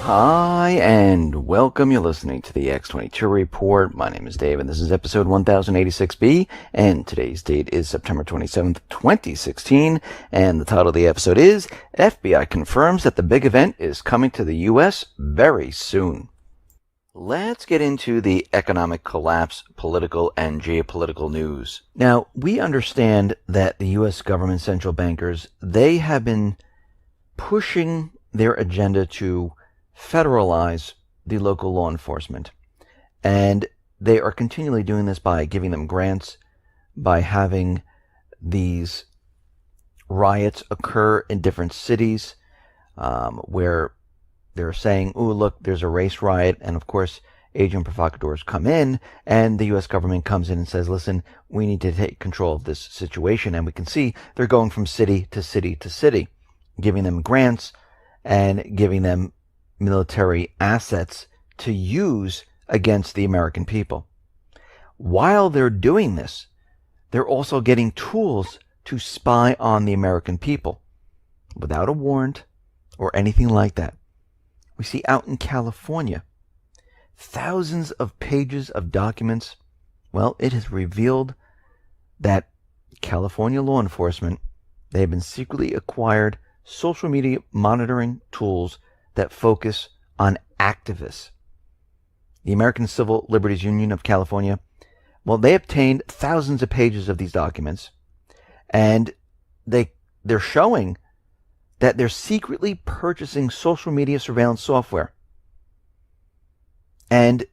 Hi, and welcome. You're listening to the X22 Report. My name is Dave, and this is episode 1086B, and today's date is September 27th, 2016, and the title of the episode is FBI confirms that the big event is coming to the U.S. very soon. Let's get into the economic collapse, political, and geopolitical news. Now, we understand that the U.S. government central bankers, they have been pushing their agenda to federalize the local law enforcement. And they are continually doing this by giving them grants, by having these riots occur in different cities where they're saying, oh, look, there's a race riot. And of course, agent provocateurs come in and the U.S. government comes in and says, listen, we need to take control of this situation. And we can see they're going from city to city to city, giving them grants and giving them military assets to use against the American people. While they're doing this, they're also getting tools to spy on the American people without a warrant or anything like that. We see out in California, thousands of pages of documents. Well, it has revealed that California law enforcement, they have been secretly acquired social media monitoring tools that focus on activists. The American Civil Liberties Union of California, well, they obtained thousands of pages of these documents, and they're showing that they're secretly purchasing social media surveillance software. And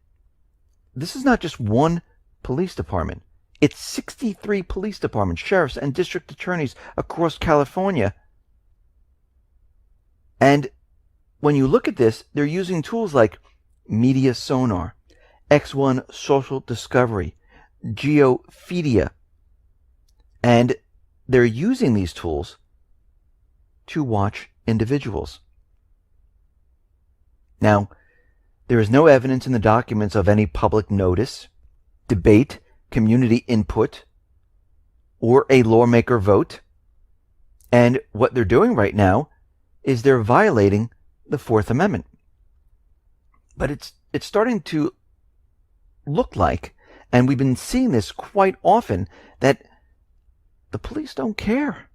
this is not just one police department. It's 63 police departments, sheriffs, and district attorneys across California. And when you look at this, they're using tools like Media Sonar, X1 Social Discovery, Geofedia, and they're using these tools to watch individuals. Now, there is no evidence in the documents of any public notice, debate, community input, or a lawmaker vote. And what they're doing right now is they're violating the Fourth Amendment. But it's starting to look like, and we've been seeing this quite often, that the police don't care.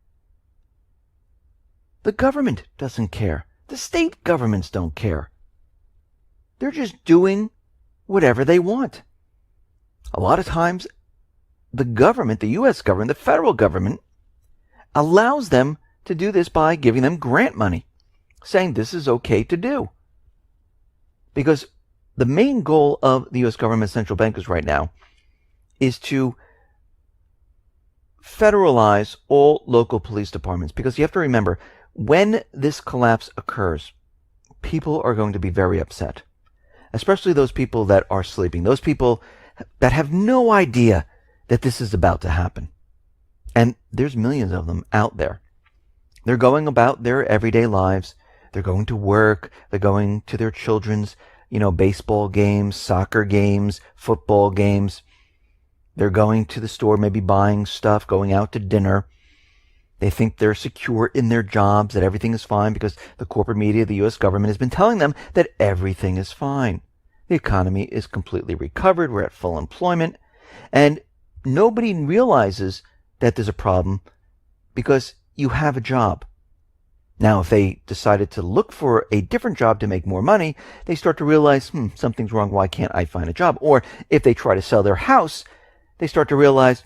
The government doesn't care. The state governments don't care. They're just doing whatever they want. A lot of times, the government, the U.S. government, the federal government, allows them to do this by giving them grant money, saying this is okay to do. Because the main goal of the U.S. government central bankers right now is to federalize all local police departments. Because you have to remember, when this collapse occurs, people are going to be very upset. Especially those people that are sleeping. Those people that have no idea that this is about to happen. And there's millions of them out there. They're going about their everyday lives. They're going to work. They're going to their children's, baseball games, soccer games, football games. They're going to the store, maybe buying stuff, going out to dinner. They think they're secure in their jobs, that everything is fine because the corporate media, the U.S. government has been telling them that everything is fine. The economy is completely recovered. We're at full employment. And nobody realizes that there's a problem because you have a job. Now, if they decided to look for a different job to make more money, they start to realize, something's wrong. Why can't I find a job? Or if they try to sell their house, they start to realize,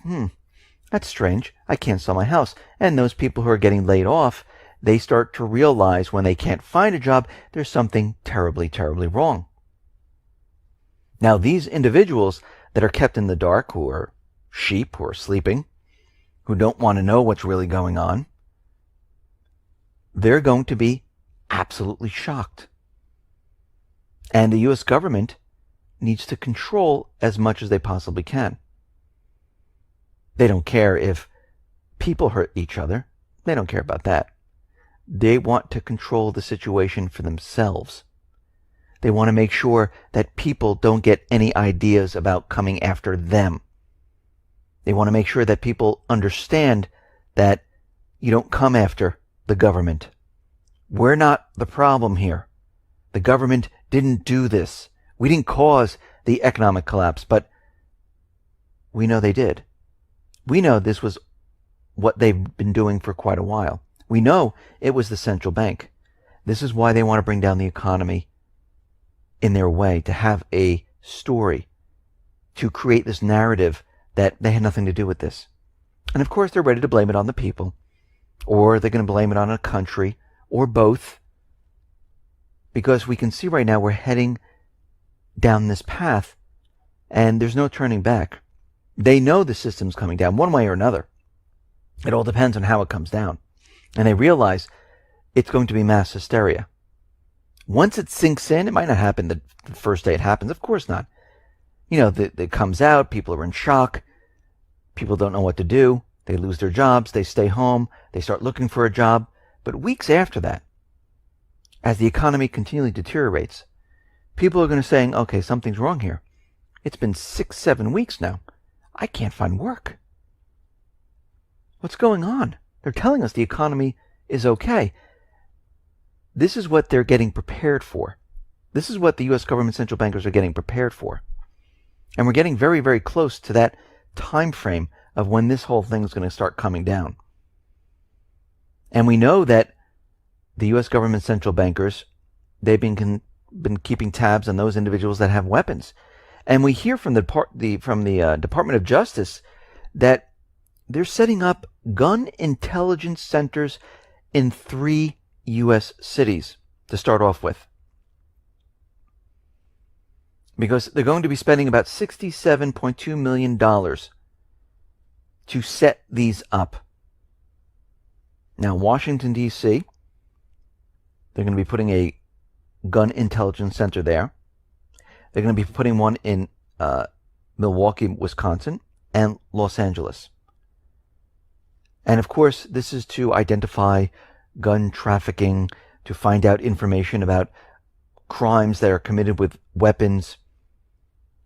that's strange. I can't sell my house. And those people who are getting laid off, they start to realize when they can't find a job, there's something terribly, terribly wrong. Now, these individuals that are kept in the dark, who are sheep, who are sleeping, who don't want to know what's really going on, they're going to be absolutely shocked. And the U.S. government needs to control as much as they possibly can. They don't care if people hurt each other. They don't care about that. They want to control the situation for themselves. They want to make sure that people don't get any ideas about coming after them. They want to make sure that people understand that you don't come after the government. We're not the problem here. The government didn't do this. We didn't cause the economic collapse, but we know they did. We know this was what they've been doing for quite a while. We know it was the central bank. This is why they want to bring down the economy in their way, to have a story, to create this narrative that they had nothing to do with this. And of course, they're ready to blame it on the people, or they're going to blame it on a country, or both, because we can see right now we're heading down this path, and there's no turning back. They know the system's coming down one way or another. It all depends on how it comes down. And they realize it's going to be mass hysteria. Once it sinks in, it might not happen the first day it happens. Of course not. It comes out, people are in shock, people don't know what to do, they lose their jobs, they stay home, they start looking for a job. But weeks after that, as the economy continually deteriorates, people are going to say, okay, something's wrong here. It's been 6-7 weeks now. I can't find work. What's going on? They're telling us the economy is okay. This is what they're getting prepared for. This is what the U.S. government central bankers are getting prepared for. And we're getting very, very close to that time frame of when this whole thing is going to start coming down. And we know that the U.S. government central bankers, they've been keeping tabs on those individuals that have weapons. And we hear from the Department of Justice that they're setting up gun intelligence centers in 3 U.S. cities to start off with. Because they're going to be spending about $67.2 million to set these up. Now, Washington, D.C., they're going to be putting a gun intelligence center there. They're going to be putting one in Milwaukee, Wisconsin, and Los Angeles. And of course, this is to identify gun trafficking, to find out information about crimes that are committed with weapons.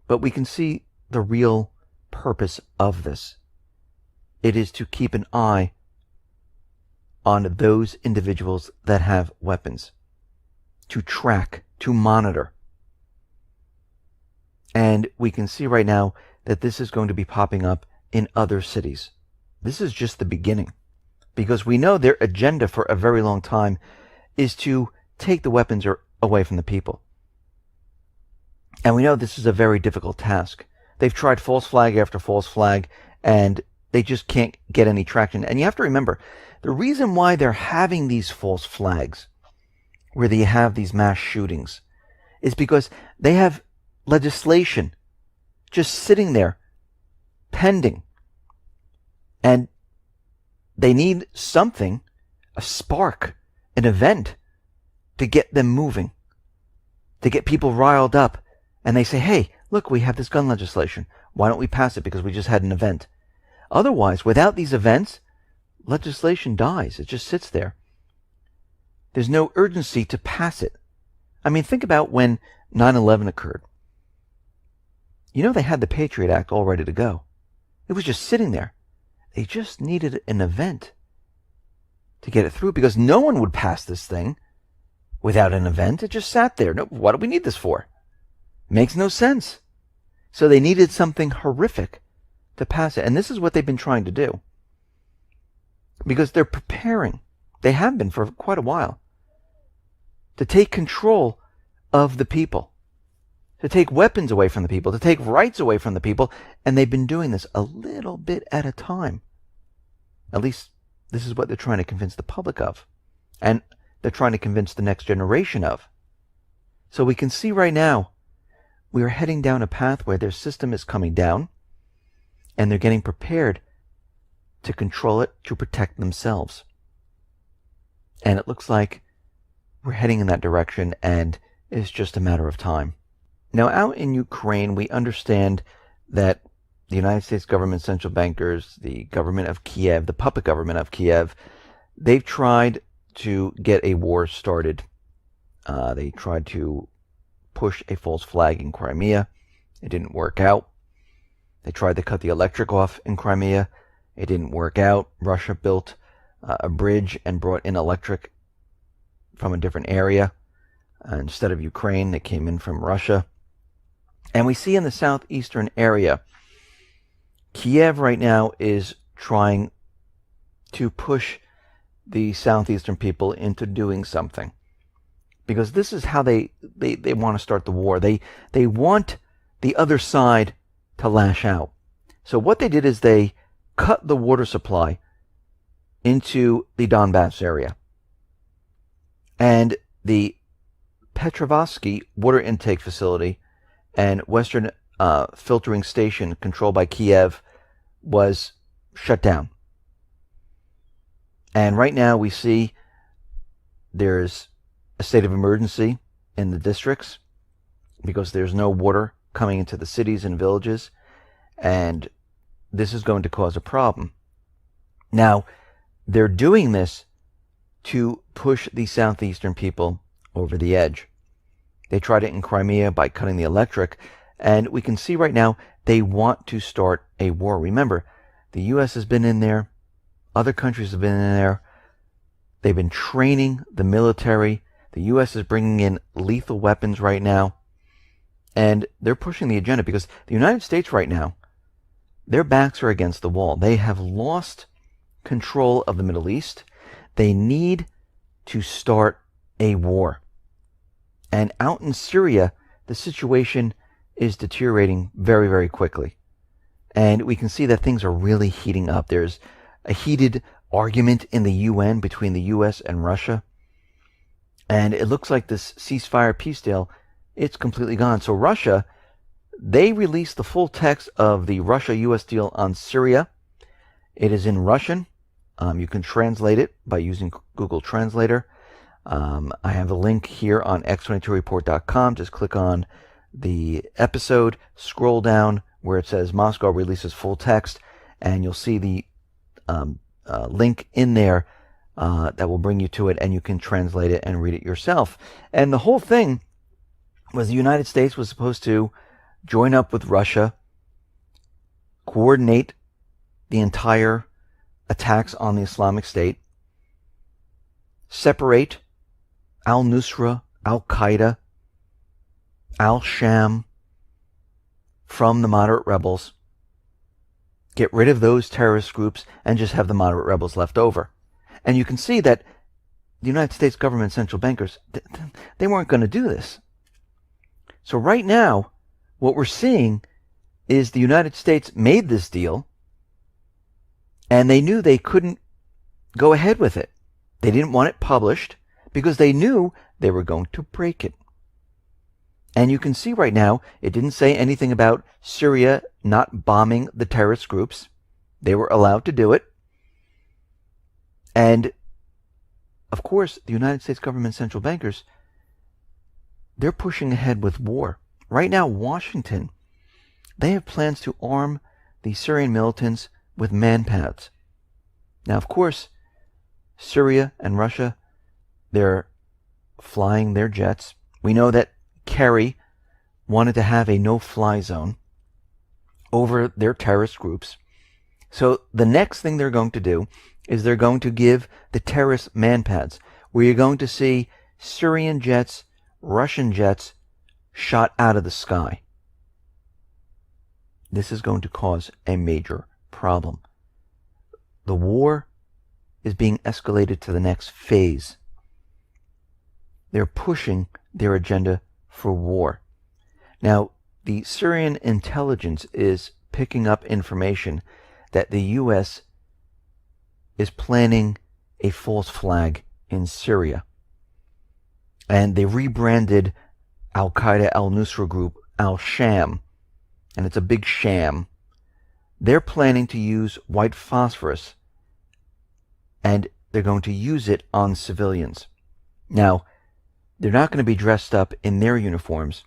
But we can see the real purpose of this. It is to keep an eye on those individuals that have weapons, to track, to monitor. And we can see right now that this is going to be popping up in other cities. This is just the beginning, because we know their agenda for a very long time is to take the weapons away from the people. And we know this is a very difficult task. They've tried false flag after false flag, and they just can't get any traction. And you have to remember, the reason why they're having these false flags, where they have these mass shootings, is because they have legislation just sitting there, pending. And they need something, a spark, an event, to get them moving, to get people riled up. And they say, hey, look, we have this gun legislation. Why don't we pass it? Because we just had an event. Otherwise, without these events, legislation dies. It just sits there. There's no urgency to pass it. I mean, think about when 9/11 occurred. They had the Patriot Act all ready to go. It was just sitting there. They just needed an event to get it through, because no one would pass this thing without an event. It just sat there. No, what do we need this for? Makes no sense. So they needed something horrific to pass it. And this is what they've been trying to do, because they're preparing. They have been for quite a while to take control of the people, to take weapons away from the people, to take rights away from the people. And they've been doing this a little bit at a time. At least this is what they're trying to convince the public of. And they're trying to convince the next generation of. So we can see right now, we are heading down a path where their system is coming down, and they're getting prepared to control it, to protect themselves. And it looks like we're heading in that direction, and it's just a matter of time. Now, out in Ukraine, we understand that the United States government central bankers, the government of Kiev, the puppet government of Kiev, they've tried to get a war started. They tried to push a false flag in Crimea. It didn't work out. They tried to cut the electric off in Crimea. It didn't work out. Russia built a bridge and brought in electric from a different area. instead of Ukraine. They came in from Russia. And we see in the southeastern area, Kiev right now is trying to push the southeastern people into doing something. Because this is how they want to start the war. They want the other side to lash out. So what they did is they cut the water supply into the Donbass area. And the Petrovsky water intake facility and western filtering station controlled by Kiev was shut down. And right now we see there's a state of emergency in the districts because there's no water coming into the cities and villages, and this is going to cause a problem. Now, they're doing this to push the southeastern people over the edge. They tried it in Crimea by cutting the electric, and we can see right now they want to start a war. Remember, the U.S. has been in there. Other countries have been in there. They've been training the military. The U.S. is bringing in lethal weapons right now. And they're pushing the agenda because the United States right now, their backs are against the wall. They have lost control of the Middle East. They need to start a war. And out in Syria, the situation is deteriorating very, very quickly. And we can see that things are really heating up. There's a heated argument in the UN between the US and Russia. And it looks like this ceasefire peace deal, it's completely gone. So Russia, they released the full text of the Russia-US deal on Syria. It is in Russian. You can translate it by using Google Translator. I have a link here on x22report.com. Just click on the episode, scroll down where it says Moscow releases full text, and you'll see the link in there that will bring you to it, and you can translate it and read it yourself. And the whole thing was the United States was supposed to join up with Russia, coordinate the entire attacks on the Islamic State, separate al-Nusra, al-Qaeda, al-Sham from the moderate rebels, get rid of those terrorist groups, and just have the moderate rebels left over. And you can see that the United States government central bankers, they weren't going to do this. So right now, what we're seeing is the United States made this deal, and they knew they couldn't go ahead with it. They didn't want it published because they knew they were going to break it. And you can see right now, it didn't say anything about Syria not bombing the terrorist groups. They were allowed to do it. And, of course, the United States government central bankers, they're pushing ahead with war. Right now, Washington, they have plans to arm the Syrian militants with manpads. Now, of course, Syria and Russia, they're flying their jets. We know that Kerry wanted to have a no-fly zone over their terrorist groups. So the next thing they're going to do is they're going to give the terrorists manpads, where you're going to see Syrian jets, Russian jets shot out of the sky. This is going to cause a major problem. The war is being escalated to the next phase. They're pushing their agenda for war. Now, the Syrian intelligence is picking up information that the U.S. is planning a false flag in Syria. And they rebranded al-Qaeda al-Nusra group al-Sham. And it's a big sham. They're planning to use white phosphorus, and they're going to use it on civilians. Now, they're not going to be dressed up in their uniforms.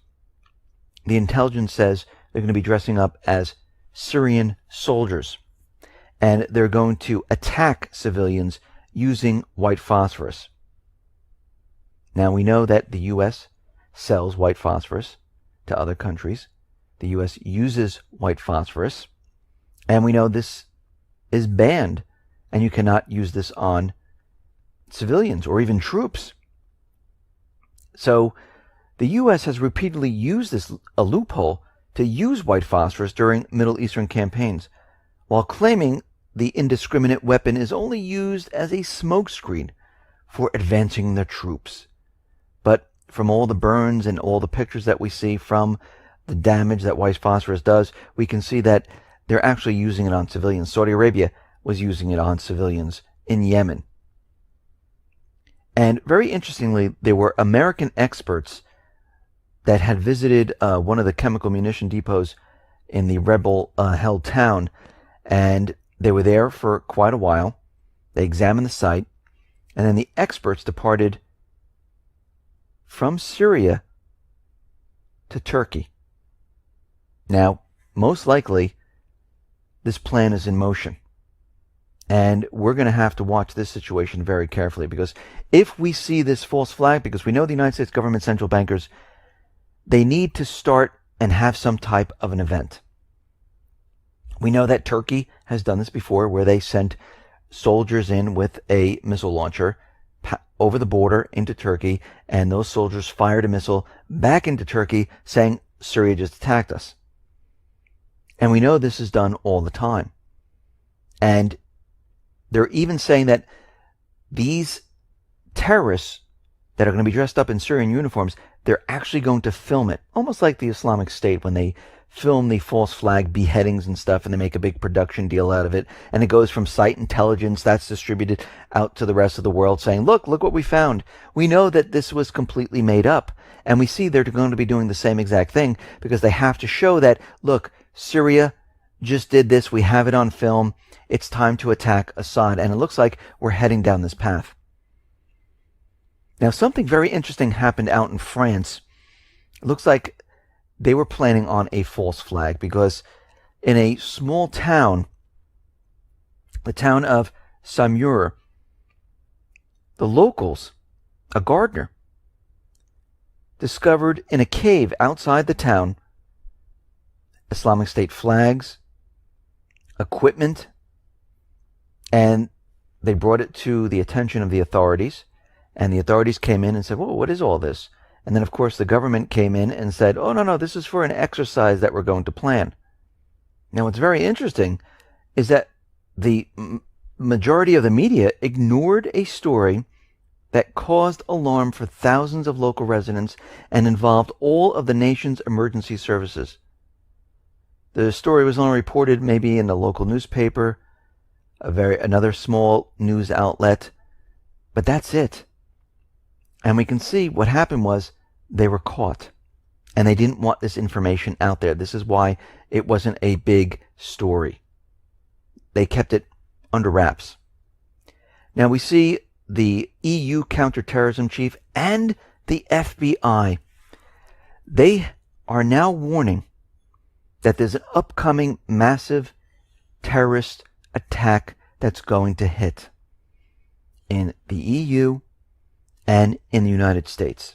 The intelligence says they're going to be dressing up as Syrian soldiers, and they're going to attack civilians using white phosphorus. Now, we know that the U.S. sells white phosphorus to other countries. The U.S. uses white phosphorus, and we know this is banned, and you cannot use this on civilians or even troops. So the U.S. has repeatedly used a loophole to use white phosphorus during Middle Eastern campaigns, while claiming the indiscriminate weapon is only used as a smokescreen for advancing their troops. But from all the burns and all the pictures that we see from the damage that white phosphorus does, we can see that they're actually using it on civilians. Saudi Arabia was using it on civilians in Yemen. And very interestingly, there were American experts that had visited one of the chemical munition depots in the rebel-held town, and they were there for quite a while. They examined the site, and then the experts departed from Syria to Turkey. Now, most likely, this plan is in motion. And we're going to have to watch this situation very carefully, because if we see this false flag, because we know the United States government central bankers, they need to start and have some type of an event. We know that Turkey has done this before, where they sent soldiers in with a missile launcher over the border into Turkey, and those soldiers fired a missile back into Turkey saying, Syria just attacked us. And we know this is done all the time. And they're even saying that these terrorists that are going to be dressed up in Syrian uniforms, they're actually going to film it, almost like the Islamic State when they film the false flag beheadings and stuff, and they make a big production deal out of it, and it goes from site intelligence that's distributed out to the rest of the world saying, look what we found. We know that this was completely made up, and we see they're going to be doing the same exact thing, because they have to show that, look, Syria just did this, we have it on film, it's time to attack Assad, and it looks like we're heading down this path. Now, something very interesting happened out in France. It looks like they were planning on a false flag, because in a small town, the town of Saumur, the locals, a gardener, discovered in a cave outside the town Islamic State flags, equipment, and they brought it to the attention of the authorities, and the authorities came in and said, whoa, what is all this? And then, of course, the government came in and said, oh, no, this is for an exercise that we're going to plan. Now, what's very interesting is that the majority of the media ignored a story that caused alarm for thousands of local residents and involved all of the nation's emergency services. The story was only reported maybe in the local newspaper, another small news outlet, but that's it. And we can see what happened was they were caught, and they didn't want this information out there. This is why it wasn't a big story. They kept it under wraps. Now we see the EU counterterrorism chief and the FBI. They are now warning that there's an upcoming massive terrorist attack that's going to hit in the EU and in the United States.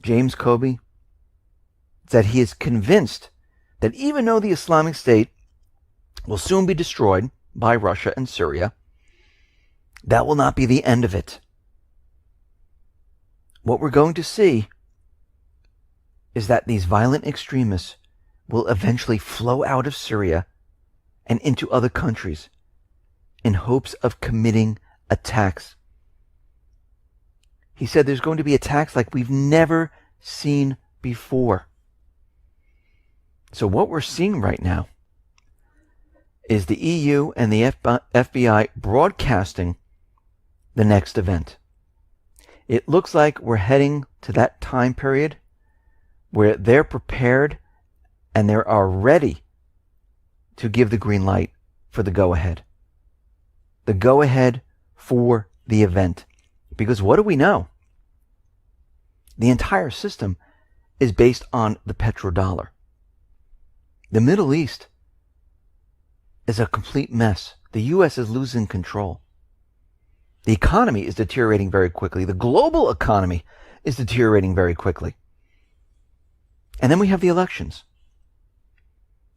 James Comey said he is convinced that even though the Islamic State will soon be destroyed by Russia and Syria, that will not be the end of it. What we're going to see is that these violent extremists will eventually flow out of Syria and into other countries in hopes of committing attacks. He said there's going to be attacks like we've never seen before. So what we're seeing right now is the EU and the FBI broadcasting the next event. It looks like we're heading to that time period where they're prepared and they are ready to give the green light for the go-ahead. The go-ahead for the event. Because what do we know? The entire system is based on the petrodollar. The Middle East is a complete mess. The U.S. is losing control. The economy is deteriorating very quickly. The global economy is deteriorating very quickly. And then we have the elections.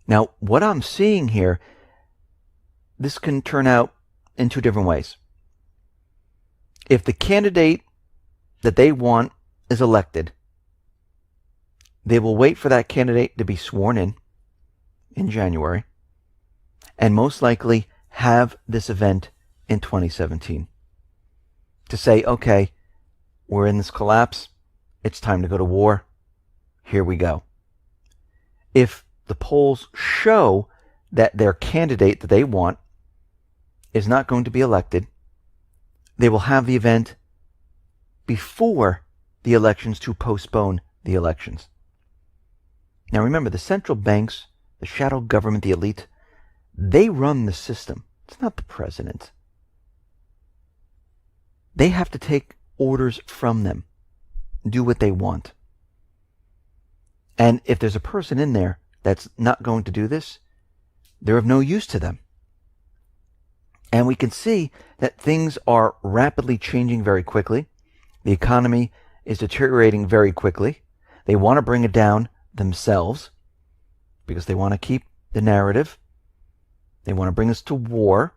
Now, what I'm seeing here, this can turn out in two different ways. If the candidate that they want is elected, they will wait for that candidate to be sworn in January, and most likely have this event in 2017 to say, okay, we're in this collapse. It's time to go to war. Here we go. If the polls show that their candidate that they want is not going to be elected, they will have the event before the elections to postpone the elections. Now remember, the central banks, the shadow government, the elite, they run the system. It's not the president. They have to take orders from them, do what they want. And if there's a person in there that's not going to do this, they're of no use to them. And we can see that things are rapidly changing very quickly. The economy is deteriorating very quickly. They want to bring it down themselves because they want to keep the narrative. They want to bring us to war.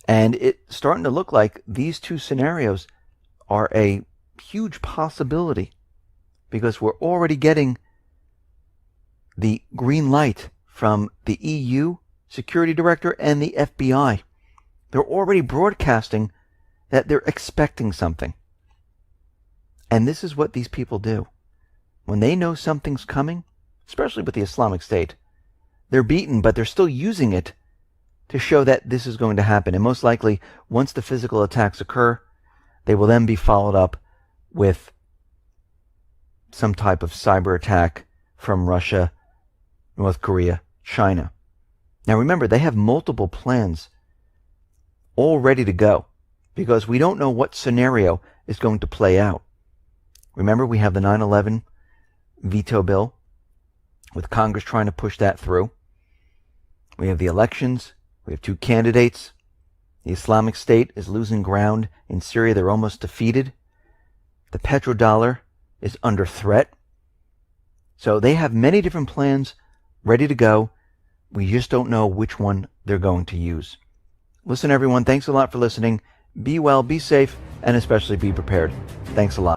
And it's starting to look like these two scenarios are a huge possibility because we're already getting the green light from the EU security director and the FBI. They're already broadcasting that they're expecting something. And this is what these people do. When they know something's coming, especially with the Islamic State, they're beaten, but they're still using it to show that this is going to happen. And most likely, once the physical attacks occur, they will then be followed up with some type of cyber attack from Russia, North Korea, China. Now remember, they have multiple plans all ready to go because we don't know what scenario is going to play out. Remember, we have the 9/11 veto bill with Congress trying to push that through. We have the elections. We have two candidates. The Islamic State is losing ground in Syria. They're almost defeated. The petrodollar is under threat. So they have many different plans ready to go. We just don't know which one they're going to use. Listen, everyone, thanks a lot for listening. Be well, be safe, and especially be prepared. Thanks a lot.